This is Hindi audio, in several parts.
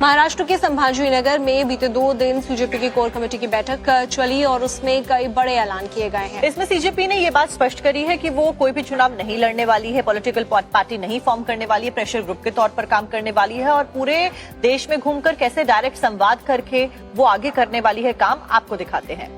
महाराष्ट्र के संभाजीनगर में बीते 2 दिन सीजेपी की कोर कमेटी की बैठक चली और उसमें कई बड़े ऐलान किए गए हैं। इसमें सीजेपी ने ये बात स्पष्ट करी है कि वो कोई भी चुनाव नहीं लड़ने वाली है, पॉलिटिकल पार्टी नहीं फॉर्म करने वाली है, प्रेशर ग्रुप के तौर पर काम करने वाली है और पूरे देश में घूमकर कैसे डायरेक्ट संवाद करके वो आगे करने वाली है काम, आपको दिखाते हैं।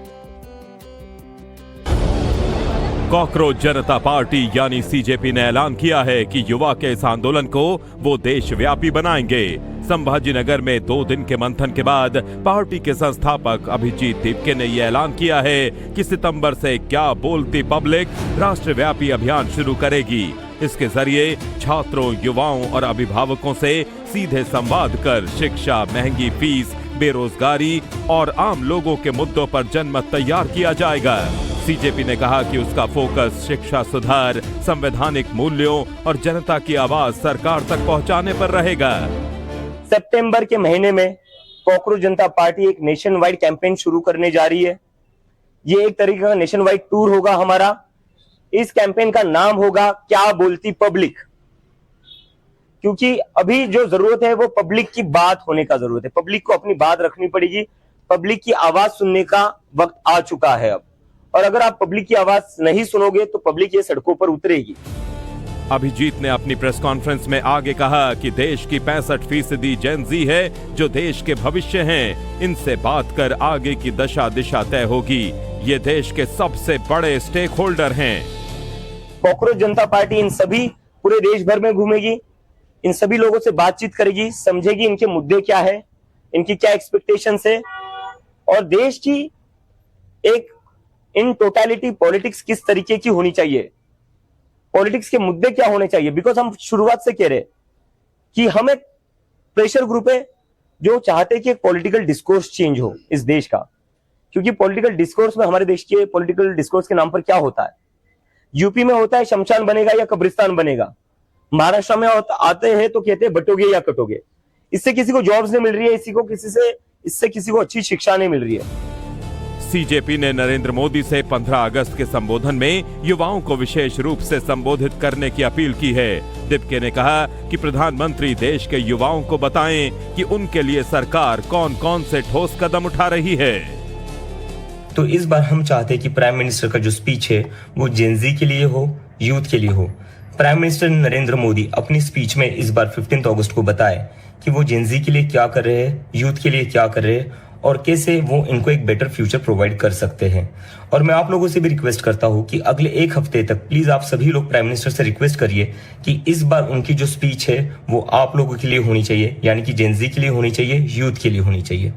कॉकरोच जनता पार्टी यानी सीजेपी ने ऐलान किया है कि युवा के इस आंदोलन को वो देशव्यापी बनाएंगे। संभाजीनगर में 2 दिन के मंथन के बाद पार्टी के संस्थापक अभिजीत तिपके ने यह ऐलान किया है कि सितंबर से क्या बोलती पब्लिक राष्ट्रव्यापी अभियान शुरू करेगी। इसके जरिए छात्रों, युवाओं और अभिभावकों से सीधे संवाद कर शिक्षा, महंगी फीस, बेरोजगारी और आम लोगों के मुद्दों पर जनमत तैयार किया जाएगा। सीजेपी ने कहा कि उसका फोकस शिक्षा सुधार, संवैधानिक मूल्यों और जनता की आवाज सरकार तक पहुंचाने पर रहेगा। सितंबर के महीने में कॉकरोच जनता पार्टी एक नेशन वाइड कैंपेन शुरू करने जा रही है। ये एक तरीके का नेशन वाइड टूर होगा हमारा। इस कैंपेन का नाम होगा क्या बोलती पब्लिक, क्योंकि अभी जो जरूरत है वो पब्लिक की बात होने का जरूरत है। पब्लिक को अपनी बात रखनी पड़ेगी। पब्लिक की आवाज सुनने का वक्त आ चुका है अब, और अगर आप पब्लिक की आवाज नहीं सुनोगे तो पब्लिक ये सड़कों पर उतरेगी। अभिजीत ने अपनी प्रेस कॉन्फ्रेंस में आगे कहा कि देश की 65% जेन ज़ी है जो देश के भविष्य हैं। इनसे बात कर आगे की दशा दिशा तय होगी। ये देश के सबसे बड़े स्टेक होल्डर हैं। कॉकरोच जनता पार्टी इन सभी पूरे देश भर में घूमेगी, इन सभी लोगों से बातचीत करेगी, समझेगी इनके मुद्दे क्या है, इनकी क्या एक्सपेक्टेशंस है और देश की एक इन टोटलिटी पॉलिटिक्स किस तरीके की होनी चाहिए, पॉलिटिक्स के मुद्दे क्या होने चाहिए। बिकॉज हम शुरुआत से कह रहे कि हम एक प्रेशर ग्रुप है जो चाहते हैं कि एक पॉलिटिकल डिस्कोर्स चेंज हो इस देश का, क्योंकि पॉलिटिकल डिस्कोर्स में हमारे देश के पॉलिटिकल डिस्कोर्स के नाम पर क्या होता है। यूपी में होता है शमशान बनेगा या कब्रिस्तान बनेगा, महाराष्ट्र में आते हैं तो कहते हैं बटोगे या कटोगे। इससे किसी को जॉब्स नहीं मिल रही है, इससे किसी को अच्छी शिक्षा नहीं मिल रही है। सीजेपी ने नरेंद्र मोदी से 15 अगस्त के संबोधन में युवाओं को विशेष रूप से संबोधित करने की अपील की है। तिपके ने कहा कि प्रधानमंत्री देश के युवाओं को बताएं कि उनके लिए सरकार कौन कौन से ठोस कदम उठा रही है। तो इस बार हम चाहते हैं कि प्राइम मिनिस्टर का जो स्पीच है वो जेन ज़ी के लिए हो, यूथ के लिए हो। प्राइम मिनिस्टर नरेंद्र मोदी अपनी स्पीच में इस बार 15 अगस्त को बताए कि वो जेन ज़ी के लिए क्या कर रहे हैं, यूथ के लिए क्या कर रहे हैं और कैसे वो इनको एक बेटर फ्यूचर प्रोवाइड कर सकते हैं। और मैं आप लोगों से भी रिक्वेस्ट करता हूं कि अगले 1 हफ्ते तक प्लीज आप सभी लोग प्राइम मिनिस्टर से रिक्वेस्ट करिए कि इस बार उनकी जो स्पीच है वो आप लोगों के लिए होनी चाहिए, यानी कि जेन ज़ी के लिए होनी चाहिए, यूथ के लिए होनी चाहिए।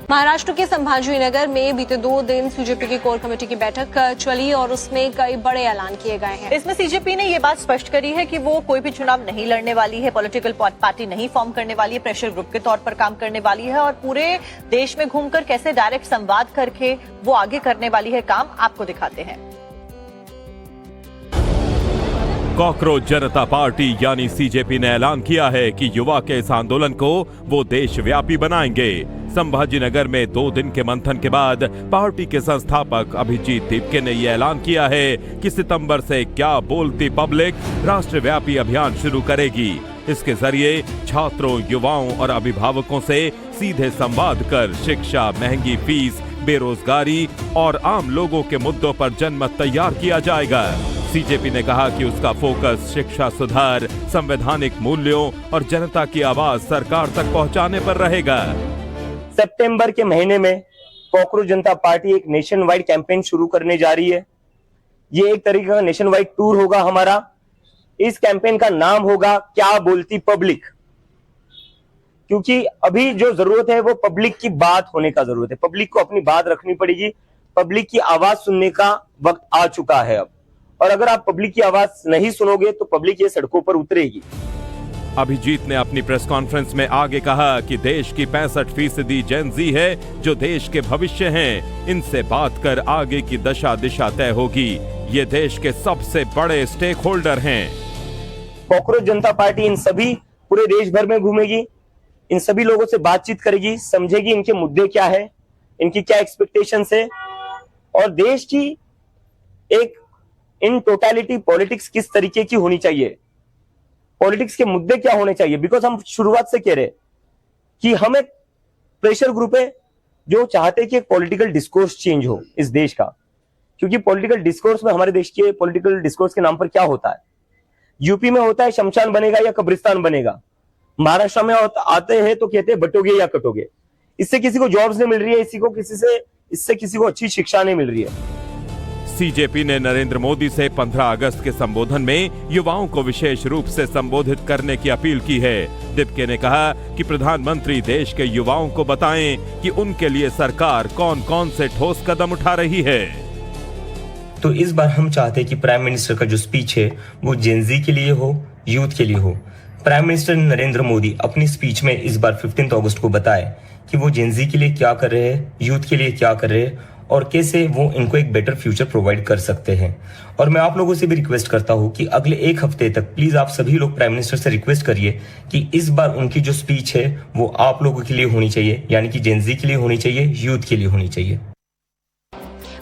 महाराष्ट्र के संभाजीनगर में बीते 2 दिन सीजेपी की कोर कमेटी की बैठक चली और उसमें कई बड़े ऐलान किए गए हैं। इसमें सीजेपी ने ये बात स्पष्ट करी है कि वो कोई भी चुनाव नहीं लड़ने वाली है, पॉलिटिकल पार्टी नहीं फॉर्म करने वाली है, प्रेशर ग्रुप के तौर पर काम करने वाली है और पूरे देश में घूमकर कैसे डायरेक्ट संवाद करके वो आगे करने वाली है काम, आपको दिखाते हैं। कॉकरोच जनता पार्टी यानी सीजेपी ने ऐलान किया है कि युवा के इस आंदोलन को वो देशव्यापी बनाएंगे। संभाजीनगर में 2 दिन के मंथन के बाद पार्टी के संस्थापक अभिजीत तिपके ने यह ऐलान किया है कि सितंबर से क्या बोलती पब्लिक राष्ट्रव्यापी अभियान शुरू करेगी। इसके जरिए छात्रों, युवाओं और अभिभावकों से सीधे संवाद कर शिक्षा, महंगी फीस, बेरोजगारी और आम लोगों के मुद्दों पर जनमत तैयार किया जाएगा। सीजेपी ने कहा कि उसका फोकस शिक्षा सुधार, संवैधानिक मूल्यों और जनता की आवाज सरकार तक पहुंचाने पर रहेगा। सितंबर के महीने में कॉकरोच जनता पार्टी एक नेशन वाइड कैंपेन शुरू करने जा रही है। ये एक तरीके का नेशन वाइड टूर होगा हमारा। इस कैंपेन का नाम होगा क्या बोलती पब्लिक, क्योंकि अभी जो जरूरत है वो पब्लिक की बात होने का जरूरत है। पब्लिक को अपनी बात रखनी पड़ेगी। पब्लिक की आवाज सुनने का वक्त आ चुका है अब, और अगर आप पब्लिक की आवाज नहीं सुनोगे तो पब्लिक ये सड़कों पर उतरेगी। अभिजीत ने अपनी प्रेस कॉन्फ्रेंस में आगे कहा कि देश की 65% जेन ज़ी है जो देश के भविष्य हैं। इनसे बात कर आगे की दशा दिशा तय होगी। ये देश के सबसे बड़े स्टेक होल्डर हैं। कॉकरोच जनता पार्टी इन सभी पूरे देश भर में घूमेगी, इन सभी लोगों से बातचीत करेगी, समझेगी इनके मुद्दे क्या है, इनकी क्या एक्सपेक्टेशंस है और देश की एक इन टोटलिटी पॉलिटिक्स किस तरीके की होनी चाहिए, पॉलिटिक्स के मुद्दे क्या होने चाहिए। बिकॉज हम शुरुआत से कह रहे कि हम एक प्रेशर ग्रुप है जो चाहते हैं कि एक पॉलिटिकल डिस्कोर्स चेंज हो इस देश का। क्योंकि पॉलिटिकल डिस्कोर्स में हमारे देश के पॉलिटिकल डिस्कोर्स के नाम पर क्या होता है, यूपी में होता है शमशान बनेगा या कब्रिस्तान बनेगा, महाराष्ट्र में आते हैं तो कहते हैं बटोगे या कटोगे। इससे किसी को जॉब्स नहीं मिल रही है, इससे किसी को अच्छी शिक्षा नहीं मिल रही है। सीजेपी ने नरेंद्र मोदी से 15 अगस्त के संबोधन में युवाओं को विशेष रूप से संबोधित करने की अपील की है। दीपके ने कहा कि प्रधानमंत्री देश के युवाओं को बताएं कि उनके लिए सरकार कौन कौन से ठोस कदम उठा रही है। तो इस बार हम चाहते हैं कि प्राइम मिनिस्टर का जो स्पीच है वो जेनजी के लिए हो, यूथ के लिए हो। प्राइम मिनिस्टर नरेंद्र मोदी अपनी स्पीच में इस बार 15 अगस्त को बताए कि वो जेनजी के लिए क्या कर रहे हैं, यूथ के लिए क्या कर रहे हैं और कैसे वो इनको एक बेटर फ्यूचर प्रोवाइड कर सकते हैं। और मैं आप लोगों से भी रिक्वेस्ट करता हूं कि अगले एक हफ्ते तक प्लीज आप सभी लोग प्राइम मिनिस्टर से रिक्वेस्ट करिए कि इस बार उनकी जो स्पीच है वो आप लोगों के लिए होनी चाहिए, यानी कि जेनजी के लिए होनी चाहिए, यूथ के लिए होनी चाहिए।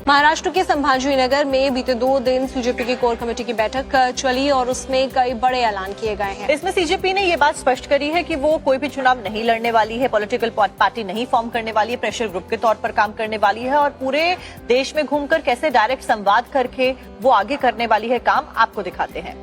महाराष्ट्र के संभाजीनगर में बीते 2 दिन सीजेपी की कोर कमेटी की बैठक चली और उसमें कई बड़े ऐलान किए गए हैं। इसमें सीजेपी ने ये बात स्पष्ट करी है कि वो कोई भी चुनाव नहीं लड़ने वाली है, पॉलिटिकल पार्टी नहीं फॉर्म करने वाली है, प्रेशर ग्रुप के तौर पर काम करने वाली है और पूरे देश में घूमकर कैसे डायरेक्ट संवाद करके वो आगे करने वाली है काम, आपको दिखाते हैं।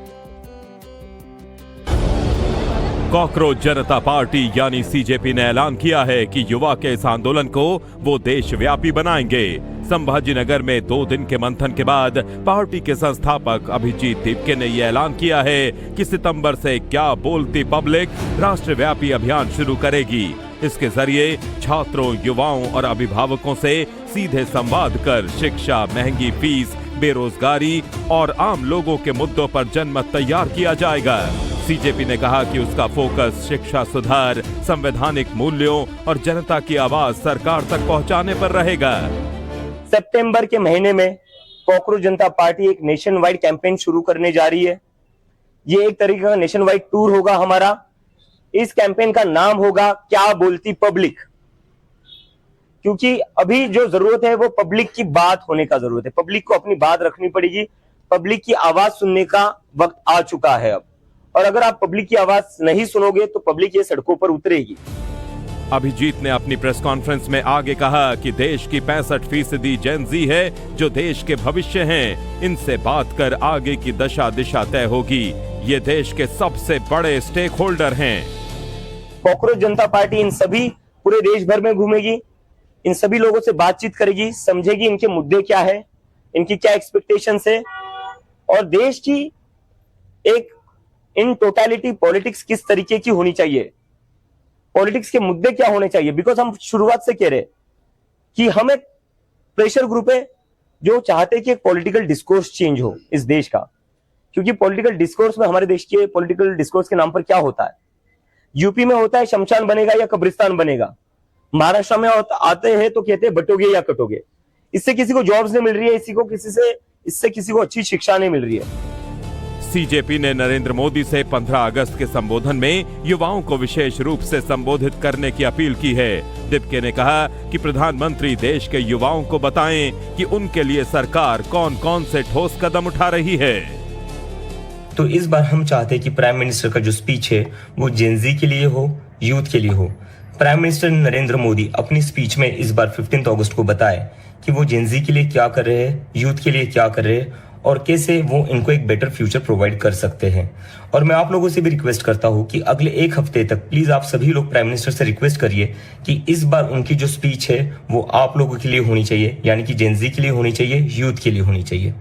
कॉकरोच जनता पार्टी यानी सीजेपी ने ऐलान किया है कि युवा के इस आंदोलन को वो देशव्यापी बनाएंगे। संभाजीनगर में 2 दिन के मंथन के बाद पार्टी के संस्थापक अभिजीत दीपके ने यह ऐलान किया है कि सितंबर से क्या बोलती पब्लिक राष्ट्रव्यापी अभियान शुरू करेगी। इसके जरिए छात्रों, युवाओं और अभिभावकों से सीधे संवाद कर शिक्षा, महंगी फीस, बेरोजगारी और आम लोगों के मुद्दों पर जनमत तैयार किया जाएगा। सीजेपी ने कहा कि उसका फोकस शिक्षा सुधार, संवैधानिक मूल्यों और जनता की आवाज सरकार तक पहुंचाने पर रहेगा। सितंबर के महीने में कॉकरोच जनता पार्टी एक नेशन वाइड कैंपेन शुरू करने जा रही है। ये एक तरीके का नेशन वाइड टूर होगा हमारा। इस कैंपेन का नाम होगा क्या बोलती पब्लिक, क्योंकि अभी जो जरूरत है वो पब्लिक की बात होने का जरूरत है। पब्लिक को अपनी बात रखनी पड़ेगी, पब्लिक की आवाज सुनने का वक्त आ चुका है अब। और अगर आप पब्लिक की आवाज नहीं सुनोगे तो पब्लिक ये सड़कों पर उतरेगी। अभिजीत ने अपनी प्रेस कॉन्फ्रेंस में आगे कहा कि देश की 65% जेनजी है जो देश के भविष्य हैं। इनसे बात कर आगे की दशा दिशा तय होगी। ये देश के सबसे बड़े स्टेक होल्डर हैं। कॉकरोच जनता पार्टी इन सभी पूरे देश भर में घूमेगी, इन सभी लोगों से बातचीत करेगी, समझेगी इनके मुद्दे क्या है, इनकी क्या एक्सपेक्टेशंस है और देश की एक इन टोटलिटी पॉलिटिक्स किस तरीके की होनी चाहिए, पॉलिटिक्स के मुद्दे क्या होने चाहिए। बिकॉज हम शुरुआत से कह रहे कि हम एक प्रेशर ग्रुप है जो चाहते हैं कि एक पॉलिटिकल डिस्कोर्स चेंज हो इस देश का। क्योंकि पॉलिटिकल डिस्कोर्स में हमारे देश के पॉलिटिकल डिस्कोर्स के नाम पर क्या होता है, यूपी में होता है शमशान बनेगा या कब्रिस्तान बनेगा, महाराष्ट्र में आते हैं तो कहते हैं बटोगे या कटोगे। इससे किसी को जॉब्स नहीं मिल रही है, इससे किसी को अच्छी शिक्षा नहीं मिल रही है। सीजेपी ने नरेंद्र मोदी से 15 अगस्त के संबोधन में युवाओं को विशेष रूप से संबोधित करने की अपील की है। दीपके ने कहा कि प्रधानमंत्री देश के युवाओं को बताएं कि उनके लिए सरकार कौन कौन से ठोस कदम उठा रही है। तो इस बार हम चाहते हैं कि प्राइम मिनिस्टर का जो स्पीच है वो जेनजी के लिए हो, यूथ के लिए हो। प्राइम मिनिस्टर नरेंद्र मोदी अपनी स्पीच में इस बार 15 अगस्त को बताए कि वो जेनजी के लिए क्या कर रहे हैं, यूथ के लिए क्या कर रहे हैं और कैसे वो इनको एक बेटर फ्यूचर प्रोवाइड कर सकते हैं। और मैं आप लोगों से भी रिक्वेस्ट करता हूं कि अगले एक हफ्ते तक प्लीज आप सभी लोग प्राइम मिनिस्टर से रिक्वेस्ट करिए कि इस बार उनकी जो स्पीच है वो आप लोगों के लिए होनी चाहिए, यानी कि जेनजी के लिए होनी चाहिए, यूथ के लिए होनी चाहिए।